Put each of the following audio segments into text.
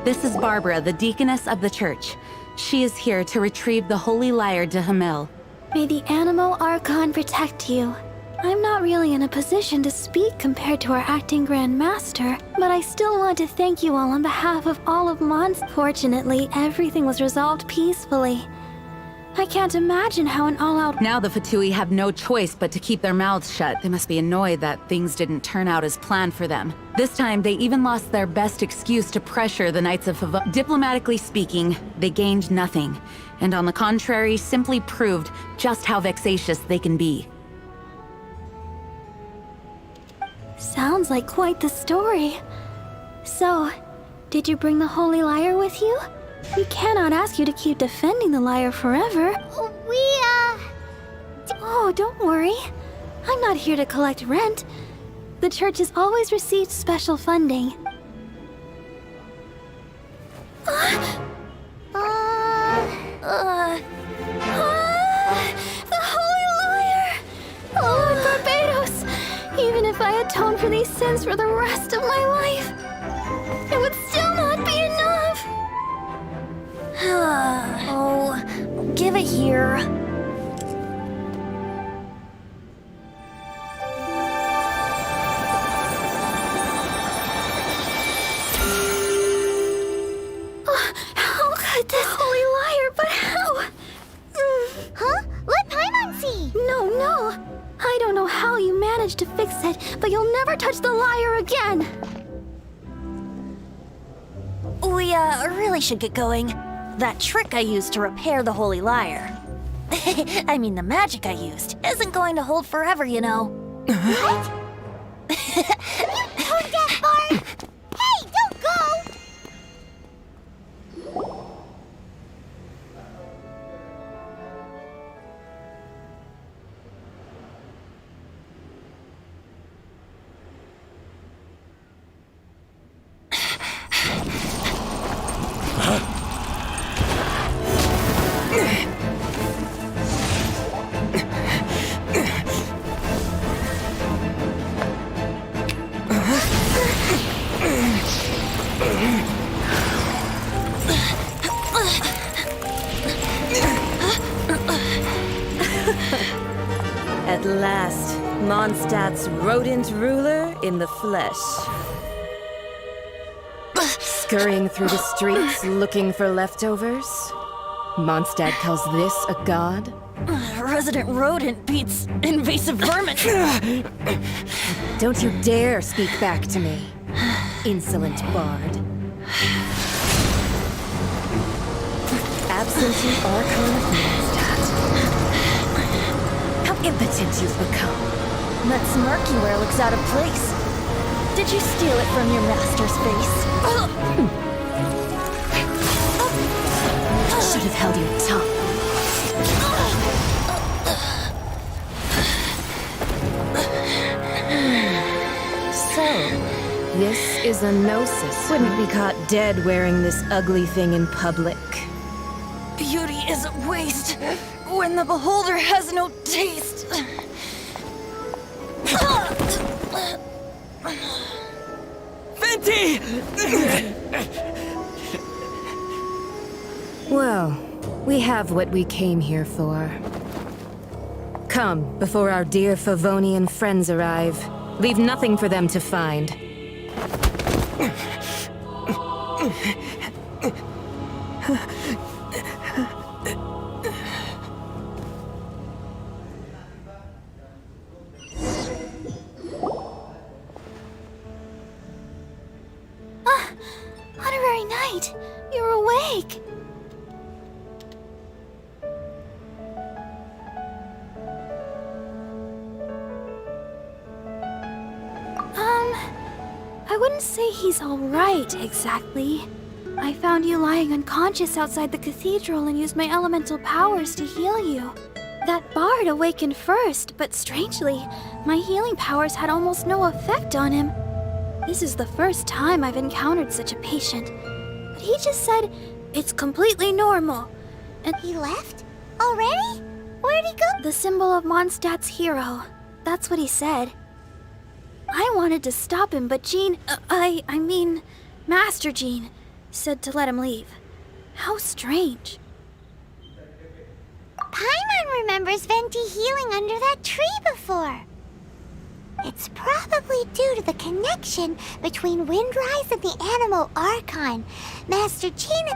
This is Barbara, the deaconess of the church. She is here to retrieve the holy lyre de Hamil. May the Animal Archon protect you. I'm not really in a position to speak compared to our acting Grand Master, but I still want to thank you all on behalf of all of Mons. Fortunately, everything was resolved peacefully. I can't imagine how an all-out— Now the Fatui have no choice but to keep their mouths shut. They must be annoyed that things didn't turn out as planned for them. This time, they even lost their best excuse to pressure the Knights of Favor. Diplomatically speaking, they gained nothing, and on the contrary, simply proved just how vexatious they can be. Sounds like quite the story. So, did you bring the holy lyre with you? We cannot ask you to keep defending the lyre forever. Oh, don't worry. I'm not here to collect rent. The church has always received special funding. The holy lyre! Lord Barbados! Even if I atoned for these sins for the rest of my life, it would still not be enough! Oh, give it here. How could this holy lyre, but how? Huh? Let Paimon see! No. I don't know how you managed to fix it, but you'll never touch the lyre again! We, really should get going. That trick I used to repair the holy lyre. I mean, the magic I used isn't going to hold forever, you know. What? You tone deaf, Bart! Hey, don't go! Mondstadt's rodent ruler in the flesh. Scurrying through the streets looking for leftovers? Mondstadt calls this a god? Resident rodent beats invasive vermin. Don't you dare speak back to me, insolent bard. Absentee Archon of Mondstadt. How impotent you've become. That smirky wear looks out of place. Did you steal it from your master's face? Should have held your tongue. So, this is a gnosis. Wouldn't be caught dead wearing this ugly thing in public. Beauty is a waste when the beholder has no taste. Venti! Well, we have what we came here for. Come, before our dear Favonian friends arrive. Leave nothing for them to find. Honorary Knight, you're awake. I wouldn't say he's all right, exactly. I found you lying unconscious outside the cathedral and used my elemental powers to heal you. That bard awakened first, but strangely, my healing powers had almost no effect on him. This is the first time I've encountered such a patient. But he just said, it's completely normal. And He left? Already? Where'd he go? the symbol of Mondstadt's hero. That's what he said. I wanted to stop him, but Jean, I mean, Master Jean, said to let him leave. How strange. Paimon remembers Venti healing under that tree before. It's probably due to the connection between Windrise and the Animal Archon. Master Jean...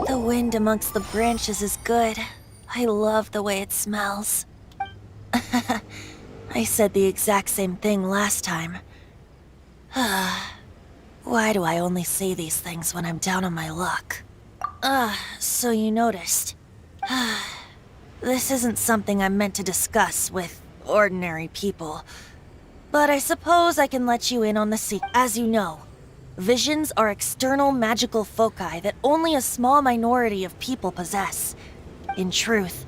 The wind amongst the branches is good. I love the way it smells. I said the exact same thing last time. Why do I only say these things when I'm down on my luck? So you noticed. This isn't something I'm meant to discuss with ordinary people. But I suppose I can let you in on the secret. As you know, visions are external magical foci that only a small minority of people possess. In truth,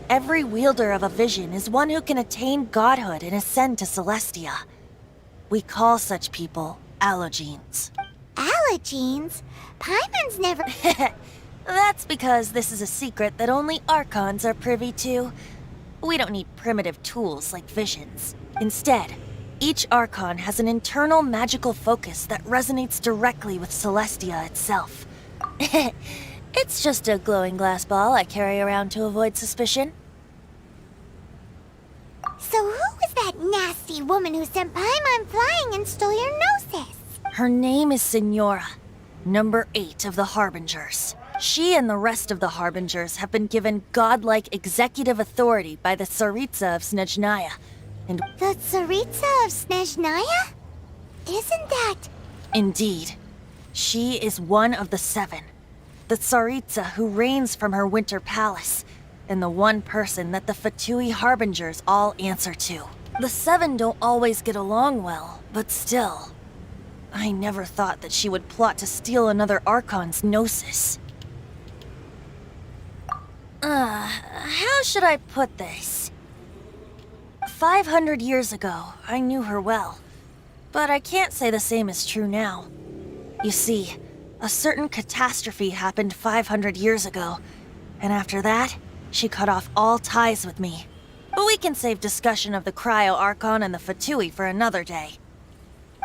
every wielder of a vision is one who can attain godhood and ascend to Celestia. We call such people allogenes. Allogenes? Paimon's never... That's because this is a secret that only Archons are privy to. We don't need primitive tools like visions. Instead, each Archon has an internal magical focus that resonates directly with Celestia itself. It's just a glowing glass ball I carry around to avoid suspicion. So who was that nasty woman who sent Paimon flying and stole your gnosis? Her name is Signora, number 8 of the Harbingers. She and the rest of the Harbingers have been given godlike executive authority by the Tsaritsa of Snezhnaya. And The Tsaritsa of Snezhnaya? Isn't that... indeed, she is one of the 7. The Tsaritsa who reigns from her winter palace, and the one person that the Fatui Harbingers all answer to. The 7 don't always get along well, but still. I never thought that she would plot to steal another Archon's Gnosis. How should I put this? 500 years ago, I knew her well. But I can't say the same is true now. You see, a certain catastrophe happened 500 years ago, and after that, she cut off all ties with me. But we can save discussion of the Cryo Archon and the Fatui for another day.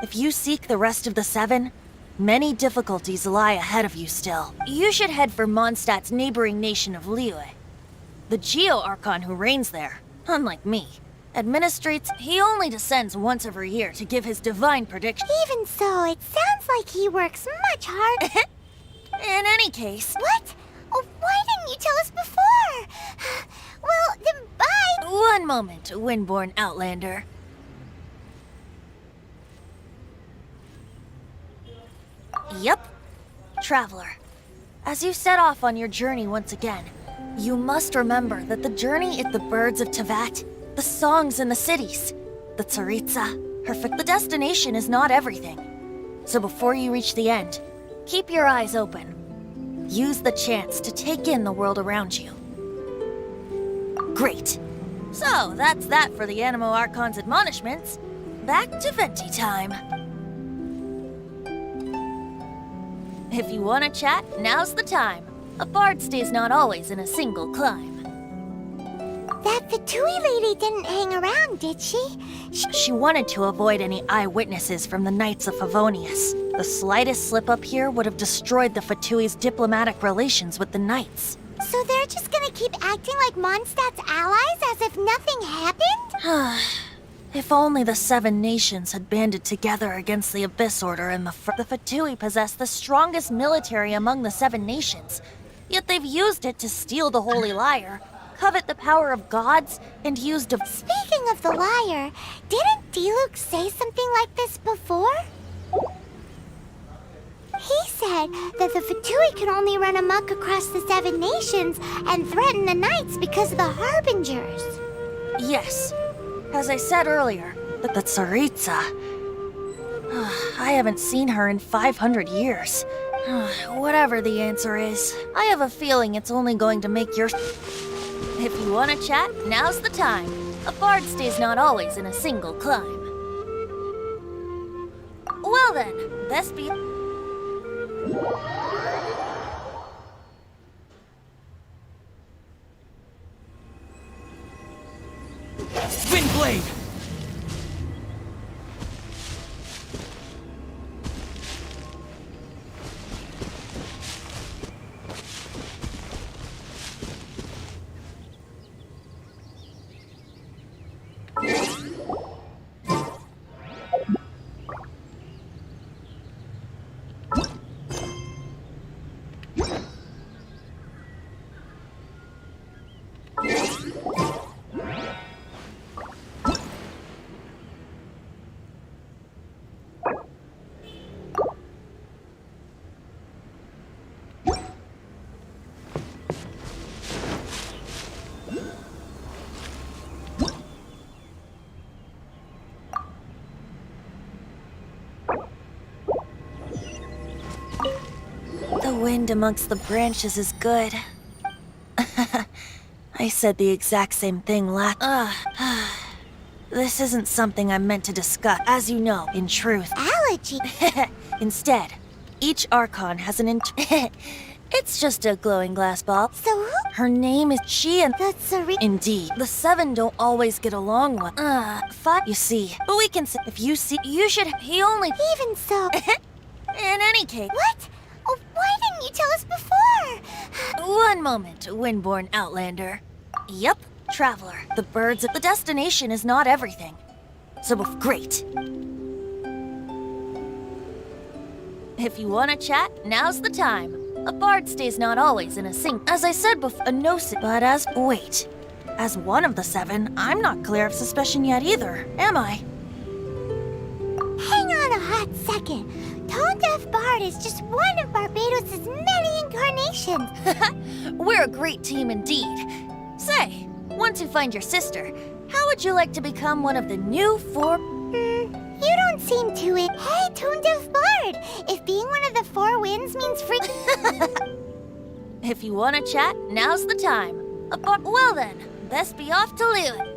If you seek the rest of the 7, many difficulties lie ahead of you still. You should head for Mondstadt's neighboring nation of Liyue. The Geo Archon who reigns there, unlike me, administrates. He only descends once every year to give his divine prediction. Even so, it sounds like he works much harder. In any case... What? Oh, why didn't you tell us before? Well, then bye! One moment, Windborn Outlander. Yep, Traveler. As you set off on your journey once again, you must remember that the journey is the birds of Tevat, the songs in the cities, the Tsaritsa, the destination is not everything. So before you reach the end, keep your eyes open. Use the chance to take in the world around you. Great. So, that's that for the Animo Archon's admonishments. Back to Venti time. If you want to chat, now's the time. A bard stays not always in a single climb. That Fatui lady didn't hang around, did she? She wanted to avoid any eyewitnesses from the Knights of Favonius. The slightest slip-up here would have destroyed the Fatui's diplomatic relations with the Knights. So they're just gonna keep acting like Mondstadt's allies as if nothing happened? If only the 7 nations had banded together against the Abyss Order and the Fatui possess the strongest military among the 7 nations. Yet they've used it to steal the Holy Lyre, covet the power of gods, and use Speaking of the lyre, didn't Diluc say something like this before? He said that the Fatui can only run amok across the 7 nations and threaten the Knights because of the Harbingers. Yes. As I said earlier, the Tsaritsa. I haven't seen her in 500 years. Whatever the answer is, I have a feeling it's only going to make your... If you want to chat, now's the time. A bard stays not always in a single climb. Well then, best be... Windblade! The wind amongst the branches is good. I said the exact same thing This isn't something I'm meant to discuss, as you know, in truth. Allergy? Instead, each Archon has an It's just a glowing glass ball. So who? Her name is she and... The Tsaritsa? Indeed. The 7 don't always get along well. 5? You see. But we can say... If you see... You should... He only... Even so... In any case... What? Oh, why didn't you tell us before? One moment, Windborn Outlander. Yep, Traveler. The birds at the destination is not everything. So, great. If you want to chat, now's the time. A bard stays not always in a sync. As I said before, a gnosis. But wait. As one of the 7, I'm not clear of suspicion yet either, am I? Hang on a hot second. Tone Deaf Bard is just one of Barbados' many incarnations. We're a great team indeed. Say, once you find your sister, how would you like to become one of the new 4... You don't seem too in. Hey, Tone Deaf Bard! If being one of the 4 winds means free... If you want to chat, now's the time. But well then, best be off to Liyue.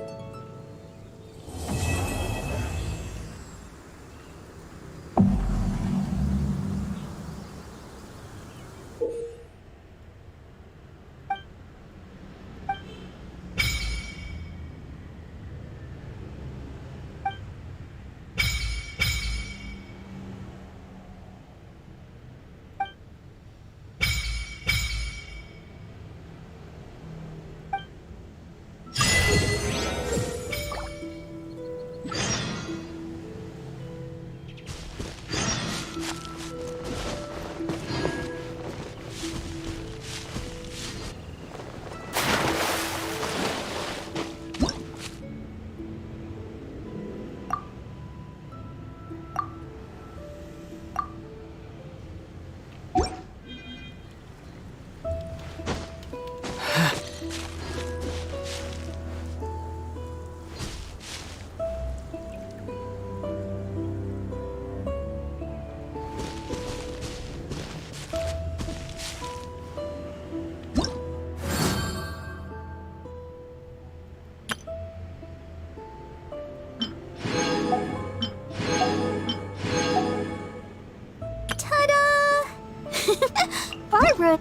Barbara!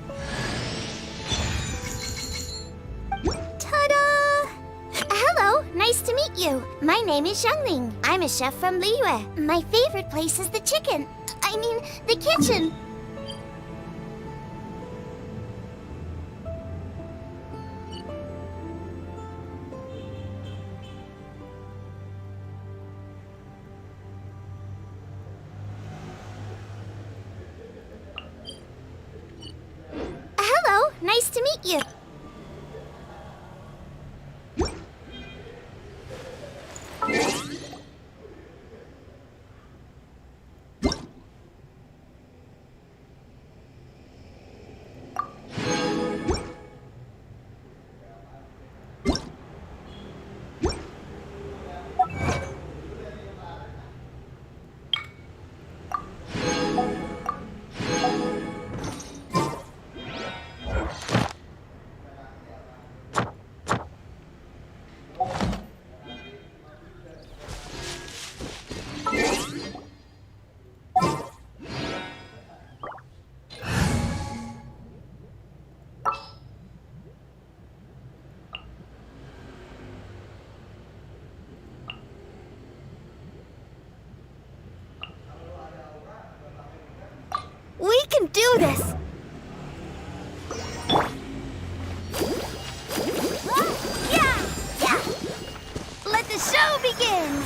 Ta-da! Hello, nice to meet you. My name is Xiangling. I'm a chef from Liyue. My favorite place is the chicken. I mean, the kitchen. Hello, nice to meet you. We can do this! Yeah! Let the show begin!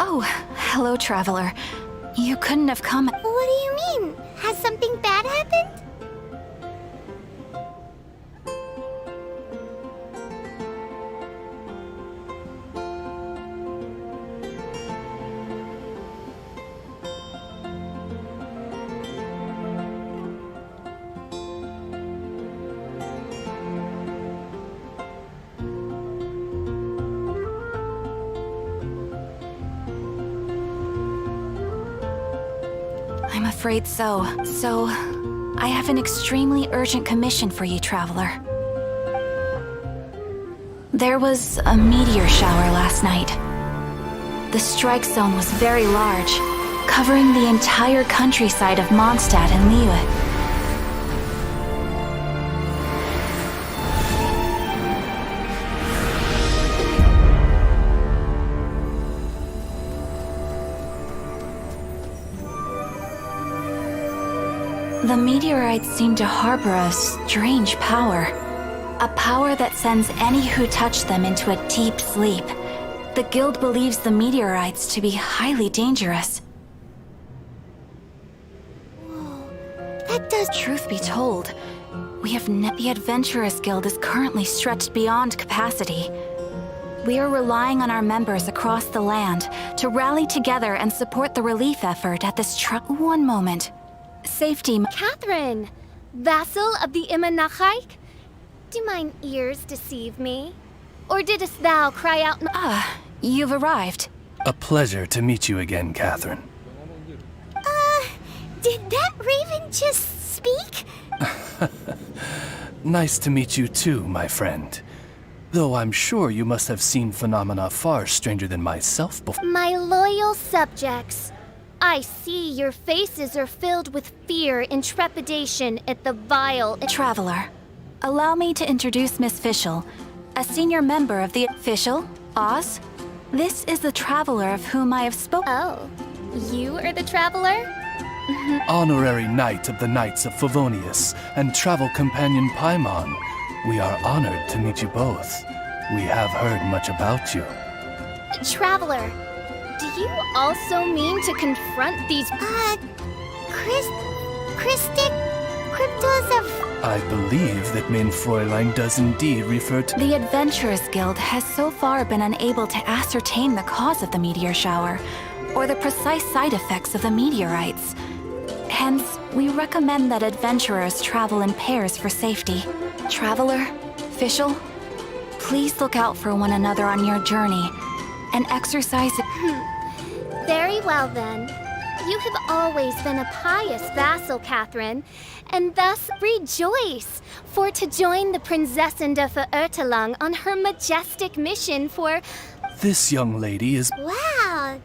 Oh, hello, traveler. You couldn't have come. What do you mean? Has something bad happened? I'm afraid so. So, I have an extremely urgent commission for you, traveler. There was a meteor shower last night. The strike zone was very large, covering the entire countryside of Mondstadt and Liyue. The meteorites seem to harbor a strange power. A power that sends any who touch them into a deep sleep. The guild believes the meteorites to be highly dangerous. That does. Truth be told, the Adventurers Guild is currently stretched beyond capacity. We are relying on our members across the land to rally together and support the relief effort at this One moment. Safety. Catherine, vassal of the Imanachike? Do mine ears deceive me? Or didst thou cry out? You've arrived. A pleasure to meet you again, Catherine. Did that raven just speak? Nice to meet you too, my friend. Though I'm sure you must have seen phenomena far stranger than myself before. My loyal subjects, I see your faces are filled with fear and trepidation at the vile... Traveler, allow me to introduce Miss Fischl, a senior member of the... Fischl? Oz? This is the traveler of whom I have spoken. Oh, you are the traveler? Honorary Knight of the Knights of Favonius and travel companion Paimon. We are honored to meet you both. We have heard much about you. Traveler, do you also mean to confront these... Christic cryptos of... I believe that Main Fräulein does indeed refer to... The Adventurers Guild has so far been unable to ascertain the cause of the meteor shower, or the precise side effects of the meteorites. Hence, we recommend that adventurers travel in pairs for safety. Traveler, Fischl, please look out for one another on your journey, and exercise... Very well then. You have always been a pious vassal, Catherine, and thus rejoice, for to join the Prinzessin de Verurteilung on her majestic mission for... This young lady is... Wow,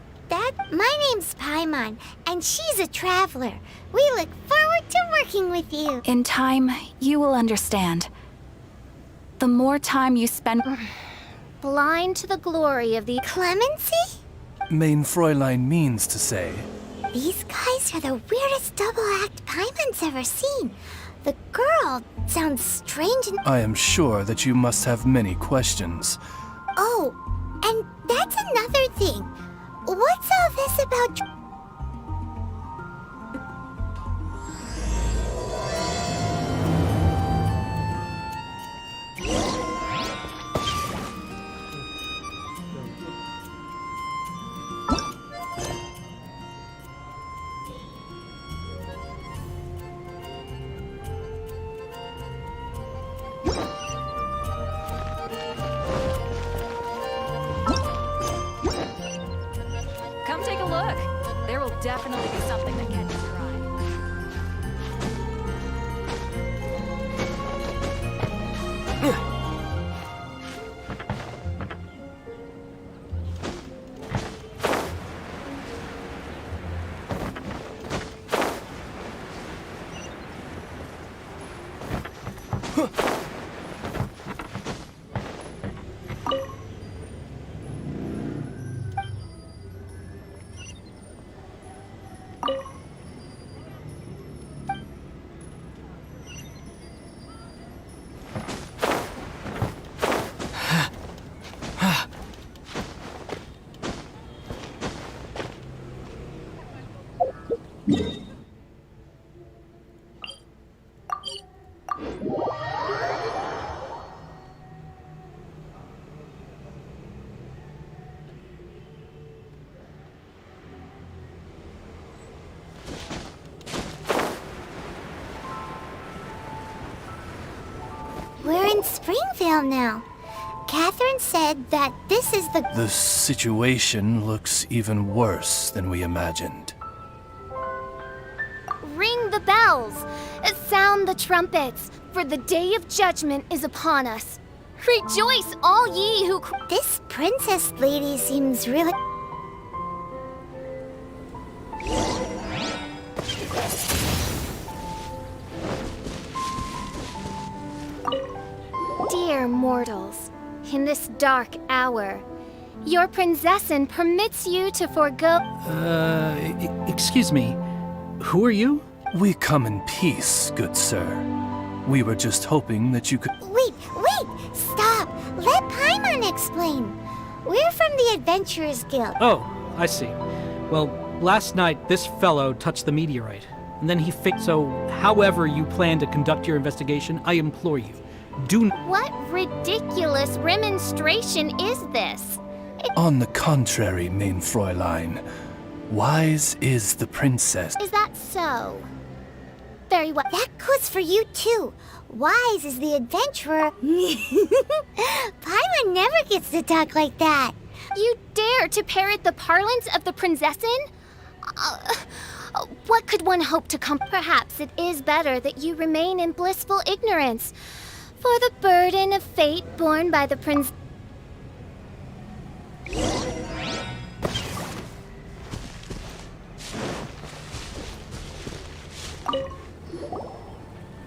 my name's Paimon, and she's a traveler. We look forward to working with you. In time, you will understand. The more time you spend... Blind to the glory of the... Clemency? Main Fräulein means to say... These guys are the weirdest double-act Paimon's ever seen. The girl sounds strange and... I am sure that you must have many questions. Oh, and that's another thing. What's all this about... Come take a look. There will definitely be something that catches your eye. We're in Springvale now. Catherine said that this is the... The situation looks even worse than we imagined. Ring the bells! Sound the trumpets! For the day of judgment is upon us. Rejoice, all ye who... This princess lady seems really... Dear mortals, in this dark hour, your princessin permits you to forego... Excuse me. Who are you? We come in peace, good sir. We were just hoping that you could... Wait! Stop! Let Paimon explain. We're from the Adventurers Guild. Oh, I see. Well, last night this fellow touched the meteorite, and then he fixed. So, however you plan to conduct your investigation, I implore you, do not... What ridiculous remonstration is this? On the contrary, main Fräulein. Wise is the princess. Is that so? Very well. That goes for you too. Wise is the adventurer. Paimon never gets to talk like that. You dare to parrot the parlance of the princessin? What could one hope to come? Perhaps it is better that you remain in blissful ignorance. For the burden of fate borne by the prince...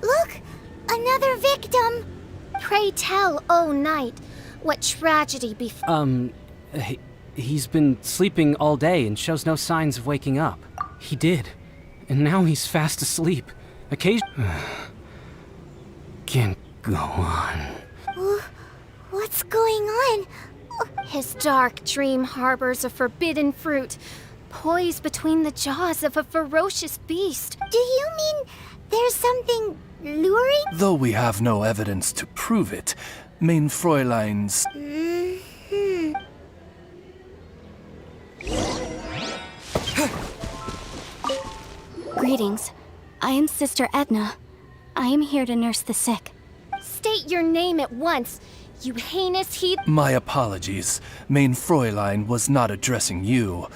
Look! Another victim! Pray tell, O knight, what tragedy He's been sleeping all day and shows no signs of waking up. He did. And now he's fast asleep. Occasionally... Can't go on. What's going on? His dark dream harbors a forbidden fruit, poised between the jaws of a ferocious beast. Do you mean there's something luring? Though we have no evidence to prove it, main Fräulein's... Greetings. I am Sister Edna. I am here to nurse the sick. State your name at once, you heinous heathen. My apologies. Main Fräulein was not addressing you.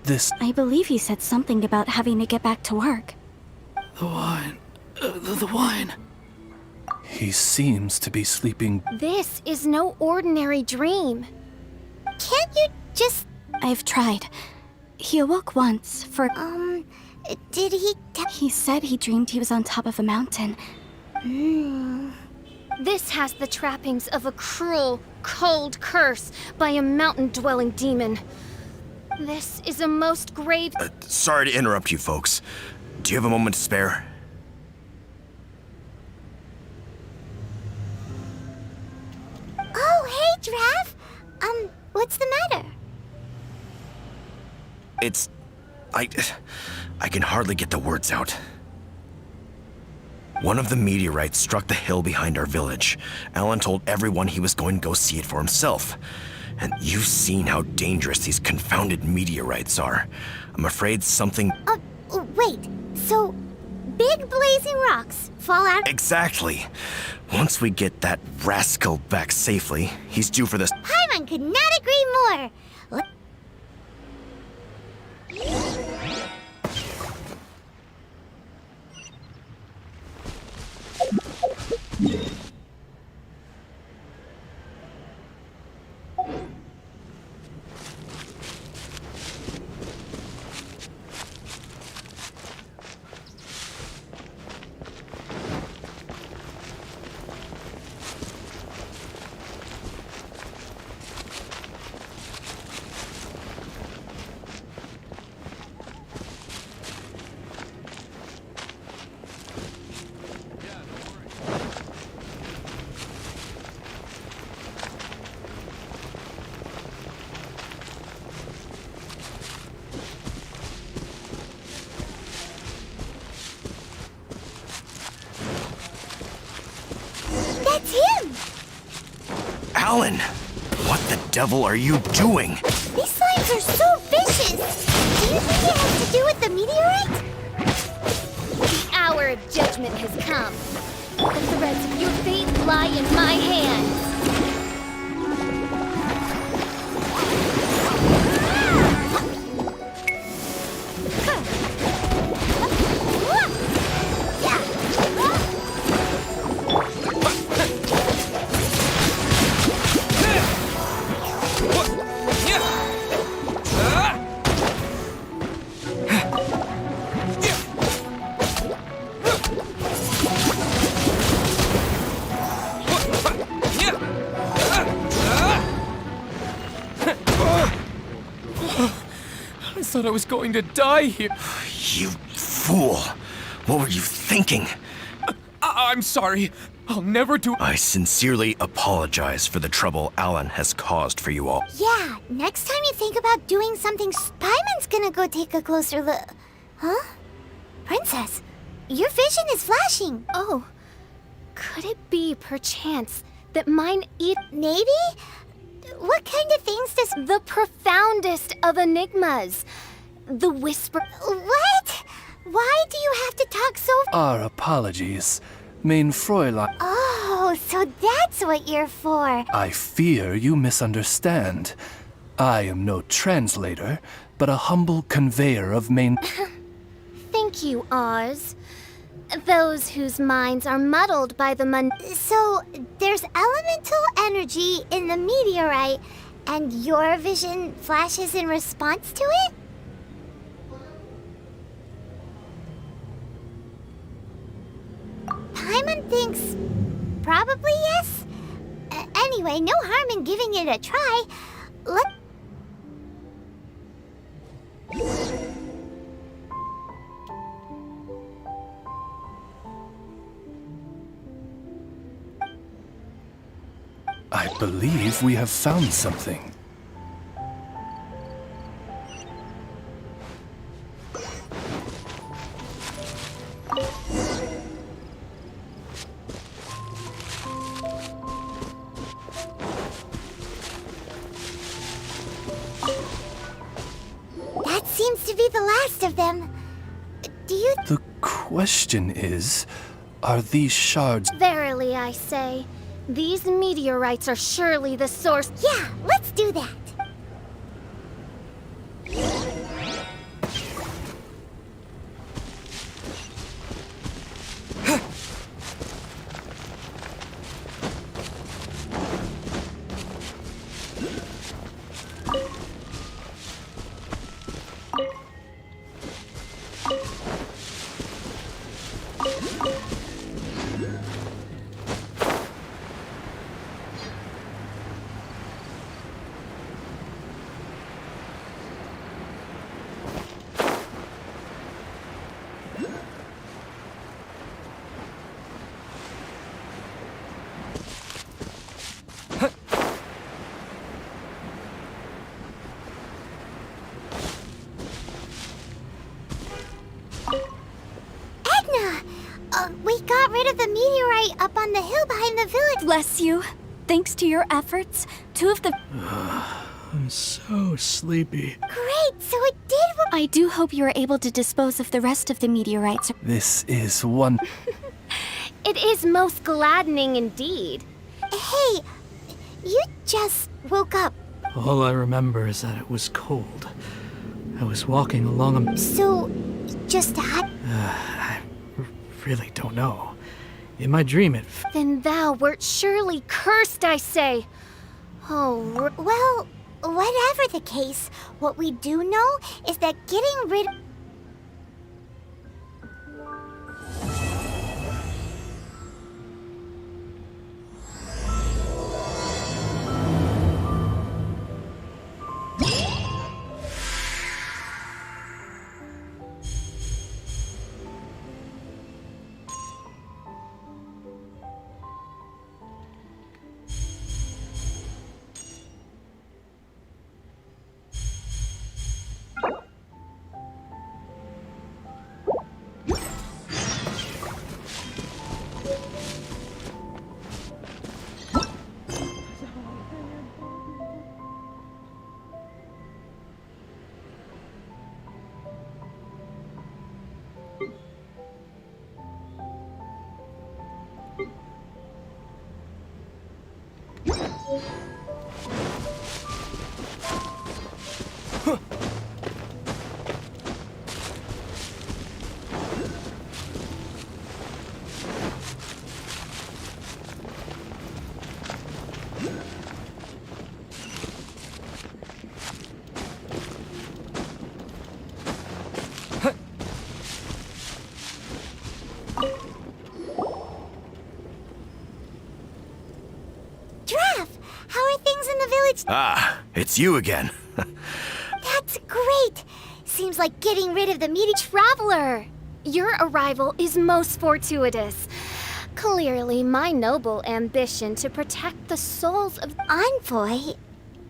This... I believe he said something about having to get back to work. The wine. The wine. He seems to be sleeping... This is no ordinary dream. Can't you just... I've tried. He awoke once for... Did he... He said he dreamed he was on top of a mountain. This has the trappings of a cruel, cold curse by a mountain-dwelling demon. This is a most grave... Sorry to interrupt you folks. Do you have a moment to spare? Oh, hey, Drav! What's the matter? It's... I can hardly get the words out. One of the meteorites struck the hill behind our village. Alan told everyone he was going to go see it for himself. And you've seen how dangerous these confounded meteorites are. I'm afraid something... Wait. So, big blazing rocks fall out... Exactly. Once we get that rascal back safely, he's due for this... Paimon could not agree more! Alan! What the devil are you doing? These slimes are so vicious! Do you think it has to do with the meteorite? The hour of judgment has come. The threads of your fate lie in my hands. I thought I was going to die here. You fool! What were you thinking? I'm sorry. I'll never do. I sincerely apologize for the trouble Alan has caused for you all. Yeah, next time you think about doing something, Paimon's gonna go take a closer look. Huh? Princess, your vision is flashing. Oh, could it be perchance that mine Maybe? What kind of things does... the profoundest of enigmas? The whisper... What? Why do you have to talk so... Our apologies. Mein Fräulein, Oh, so that's what you're for. I fear you misunderstand. I am no translator, but a humble conveyor of Thank you, Oz. Those whose minds are muddled by the So, there's elemental energy in the meteorite, and your vision flashes in response to it? Paimon thinks probably yes. Anyway, no harm in giving it a try. I believe we have found something. That seems to be the last of them. Do you... The question is, are these shards... Verily, I say, these meteorites are surely the source. Yeah, let's do that. We got rid of the meteorite up on the hill behind the village. Bless you. Thanks to your efforts, two of the... I'm so sleepy. Great, so it did what... I do hope you are able to dispose of the rest of the meteorites. This is one... It is most gladdening indeed. Hey, you just woke up. All I remember is that it was cold. I was walking along a... So, just that? I really don't know. In my dream, it... Then thou wert surely cursed, I say. Oh, Well, whatever the case, what we do know is that getting rid... Ah, it's you again. That's great! Seems like getting rid of the meteor. Traveler! Your arrival is most fortuitous. Clearly, my noble ambition to protect the souls of Envoy?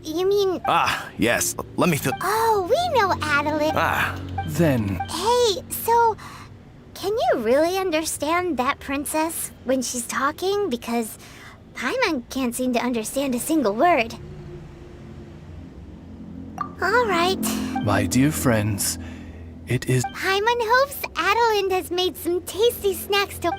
You mean... Ah, yes. Let me feel. Oh, we know Adeline. Ah, Then, Hey, so... Can you really understand that princess when she's talking? Because Paimon can't seem to understand a single word. Alright. my dear friends, it is. Paimon hopes Adeline has made some tasty snacks to...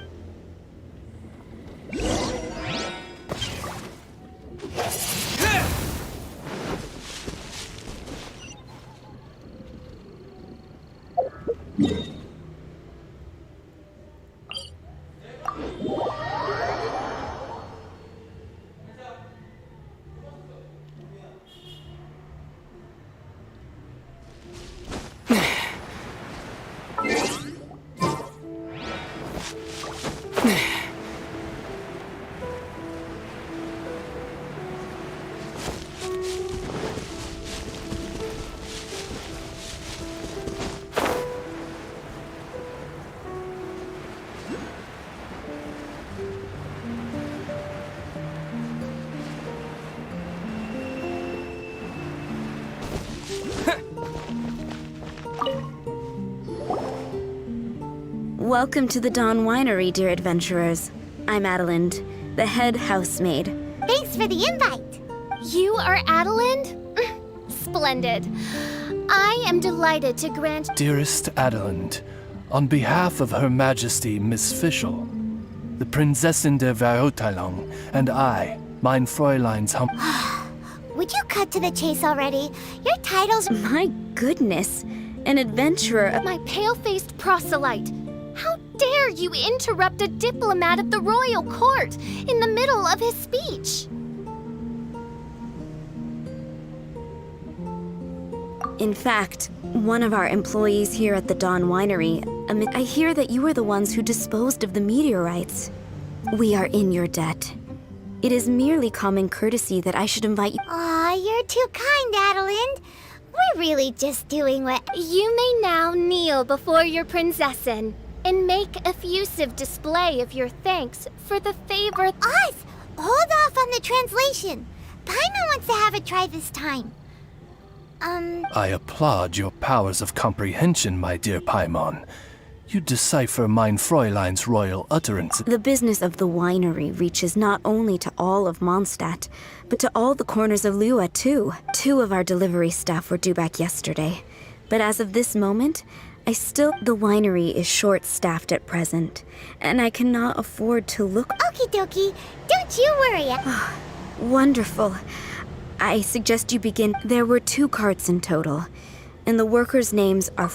Welcome to the Dawn Winery, dear adventurers. I'm Adelind, the head housemaid. Thanks for the invite. You are Adelind? Splendid. I am delighted to grant... Dearest Adelind, on behalf of Her Majesty Miss Fischl, the Prinzessin der Verurteilung, and I, mein Fräulein's Would you cut to the chase already? Your titles... My goodness, an adventurer. My pale-faced proselyte. How dare you interrupt a diplomat at the royal court in the middle of his speech? In fact, one of our employees here at the Dawn Winery, I hear that you were the ones who disposed of the meteorites. We are in your debt. It is merely common courtesy that I should invite you. Aw, you're too kind, Adelind. We're really just doing what... You may now kneel before your Prinzessin and make effusive display of your thanks for the favor... Us! Hold off on the translation. Paimon wants to have a try this time. I applaud your powers of comprehension, my dear Paimon. You decipher mein Fräulein's royal utterance. The business of the winery reaches not only to all of Mondstadt, but to all the corners of Lua, too. 2 of our delivery staff were due back yesterday. But as of this moment, the winery is short-staffed at present, and I cannot afford to look... Okie dokie. Don't you worry. Wonderful. I suggest you begin. There were 2 carts in total, and the workers' names are...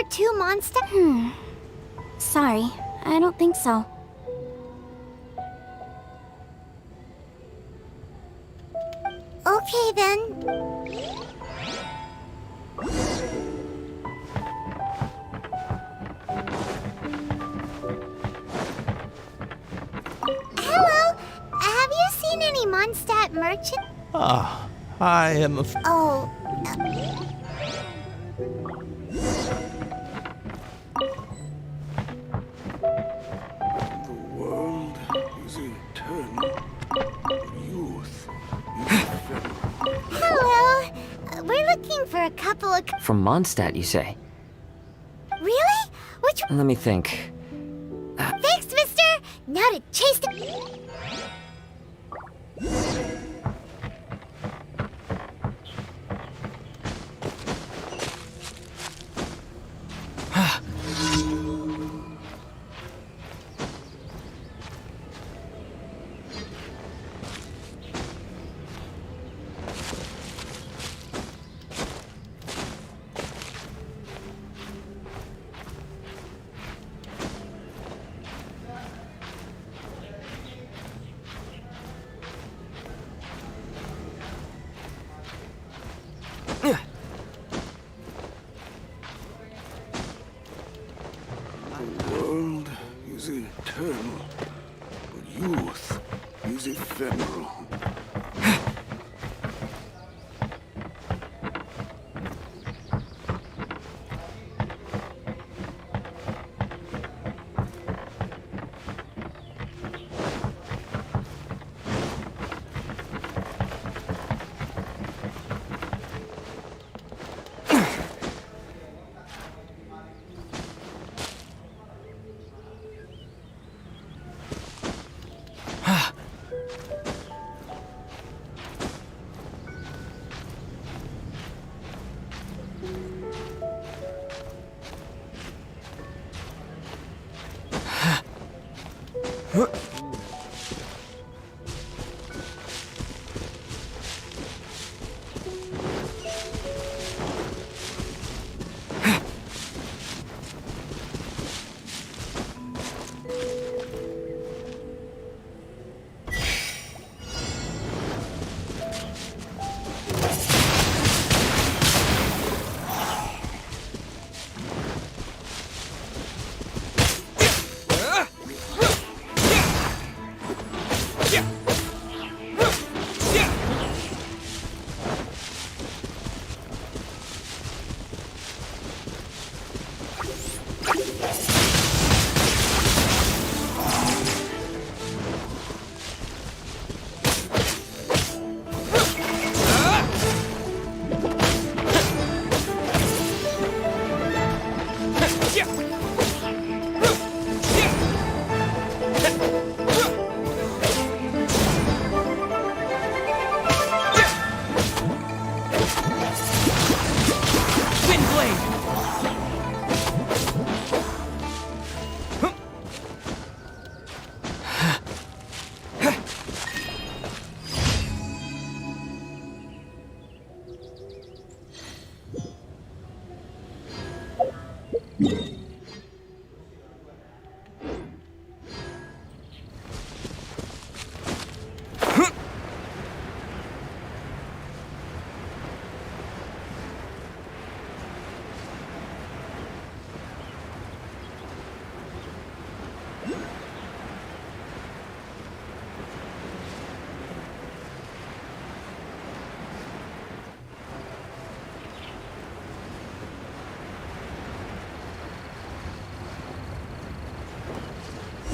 two monster? Sorry, I don't think so. Okay then. Hello! Have you seen any Mondstadt merchant? Ah, I am a... Oh, The world is eternal. Youth is ephemeral. hello! We're looking for a couple of... From Mondstadt, you say? Really? Which... Let me think. Thanks, mister! Now to chase the... The world is eternal, but youth is ephemeral.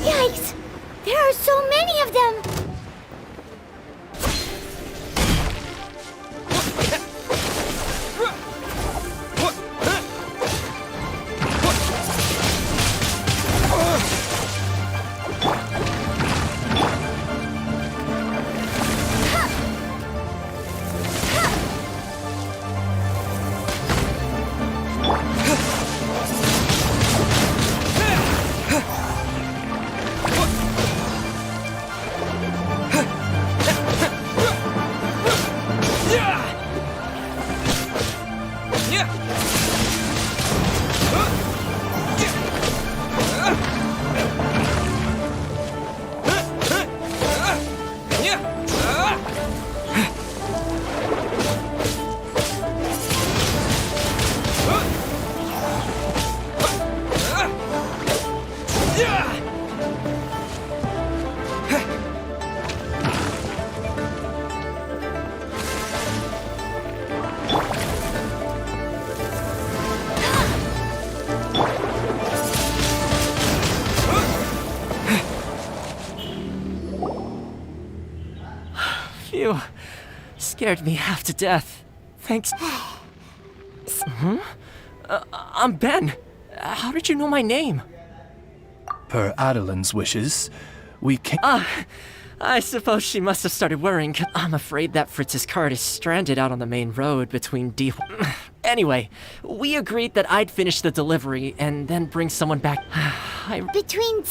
Yikes! There are so many of them! you. Scared me half to death. Thanks. I'm Ben. How did you know my name? Per Adeline's wishes, we came. I suppose she must have started worrying. I'm afraid that Fritz's cart is stranded out on the main road between D. Anyway, we agreed that I'd finish the delivery and then bring someone back. Between